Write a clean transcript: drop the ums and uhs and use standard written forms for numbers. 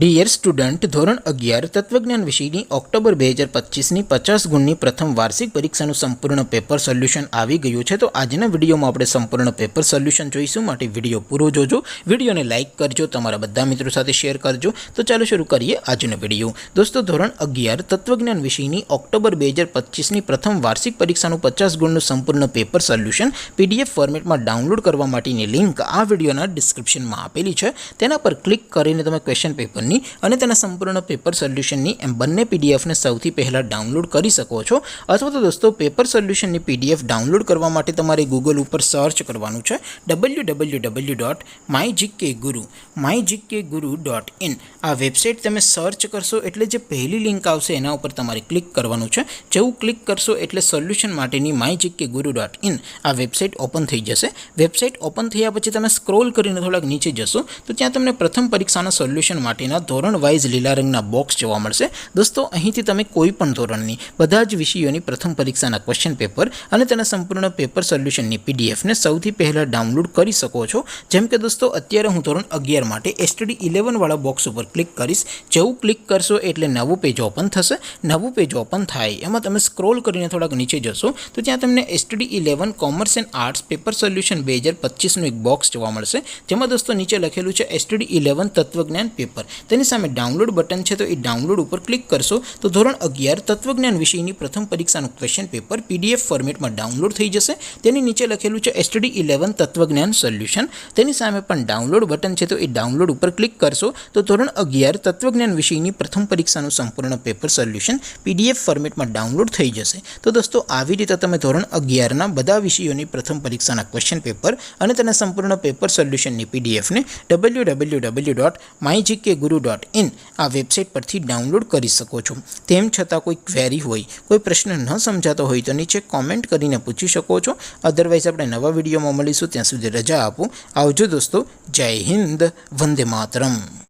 Dear student, ધોરણ 11 તત્વજ્ઞાન વિષયની ઓક્ટોબર 2025ની 50 ગુણની પ્રથમ વાર્ષિક પરીક્ષાનું સંપૂર્ણ પેપર સોલ્યુશન આવી ગયું છે। તો આજના વિડીયોમાં આપણે સંપૂર્ણ પેપર સોલ્યુશન જોઈશું, માટે વિડીયો પૂરો જોજો, વિડીયોને લાઇક કરજો, તમારા બધા મિત્રો સાથે શેર કરજો। તો ચાલો શરૂ કરીએ આજનો વિડીયો। દોસ્તો, ધોરણ 11 તત્વજ્ઞાન વિષયની ઓક્ટોબર 2025ની પ્રથમ વાર્ષિક પરીક્ષાનું 50 ગુણનું સંપૂર્ણ પેપર સોલ્યુશન પીડીએફ ફોર્મેટમાં ડાઉનલોડ કરવા માટેની લિંક આ વિડીયોના ડિસ્ક્રિપ્શનમાં આપેલી છે। તેના પર ક્લિક કરીને તમે ક્વેશ્ચન પેપર અને તેના સંપૂર્ણ પેપર સોલ્યુશનની એમ બંને પીડીએફને સૌથી પહેલાં ડાઉનલોડ કરી શકો છો। અથવા તો દોસ્તો, પેપર સોલ્યુશનની પીડીએફ ડાઉનલોડ કરવા માટે તમારે ગૂગલ ઉપર સર્ચ કરવાનું છે www.mygkguru.in। આ વેબસાઇટ તમે સર્ચ કરશો એટલે જે પહેલી લિંક આવશે એના ઉપર તમારે ક્લિક કરવાનું છે। જેવું ક્લિક કરશો એટલે સોલ્યુશન માટેની mygkguru.in આ વેબસાઇટ ઓપન થઈ જશે। વેબસાઇટ ઓપન થયા પછી તમે સ્ક્રોલ કરીને થોડાક નીચે જશો તો ત્યાં તમને પ્રથમ પરીક્ષાના સોલ્યુશન માટેના ધોરણ વાઇઝ લીલા રંગના બોક્સ જોવા મળશે। દોસ્તો, અહીંથી તમે કોઈ પણ ધોરણની બધા જ વિષયોની પ્રથમ પરીક્ષાના ક્વેશ્ચન પેપર અને તેના સંપૂર્ણ પેપર સોલ્યુશનની પીડીએફને સૌથી પહેલાં ડાઉનલોડ કરી શકો છો। જેમ કે દોસ્તો, અત્યારે હું ધોરણ 11 માટે STD 11 વાળા બોક્સ ઉપર ક્લિક કરીશ। જેવું ક્લિક કરશો એટલે નવું પેજ ઓપન થશે। નવું પેજ ઓપન થાય એમાં તમે સ્ક્રોલ કરીને થોડાક નીચે જશો તો ત્યાં તમને STD 11 commerce and arts paper solution 2025નું એક બોક્સ જોવા મળશે। જેમાં દોસ્તો નીચે લખેલું છે STD 11 તત્વજ્ઞાન પેપર। તેની સામે ડાઉનલોડ બટન છે, તો એ ડાઉનલોડ ઉપર ક્લિક કરશો તો ધોરણ 11 તત્વજ્ઞાન વિષયની પ્રથમ પરીક્ષાનું ક્વેશ્ચન પેપર પીડીએફ ફોર્મેટમાં ડાઉનલોડ થઈ જશે। તેની નીચે લખેલું છે STD 11 તત્વજ્ઞાન સોલ્યુશન। તેની સામે પણ ડાઉનલોડ બટન છે, તો એ ડાઉનલોડ ઉપર ક્લિક કરશો તો ધોરણ 11 તત્વજ્ઞાન વિષયની પ્રથમ પરીક્ષાનું સંપૂર્ણ પેપર સોલ્યુશન પીડીએફ ફોર્મેટમાં ડાઉનલોડ થઈ જશે। તો દોસ્તો, આવી રીતે તમે ધોરણ 11ના બધા વિષયોની પ્રથમ પરીક્ષાના ક્વેશ્ચન પેપર અને તેના સંપૂર્ણ પેપર સોલ્યુશનની પીડીએફને www.mygkguru.in આ વેબસાઇટ પરથી ડાઉનલોડ કરી શકો છો। તેમ છતાં કોઈ ક્વેરી હોય, કોઈ પ્રશ્ન ન સમજાતો હોય તો નીચે કોમેન્ટ કરીને પૂછી શકો છો। અધરવાઇઝ આપણે નવા વિડીયોમાં મળીશું, ત્યાં સુધી રજા આપો। આવજો દોસ્તો, જય હિન્દ, વંદે માતરમ।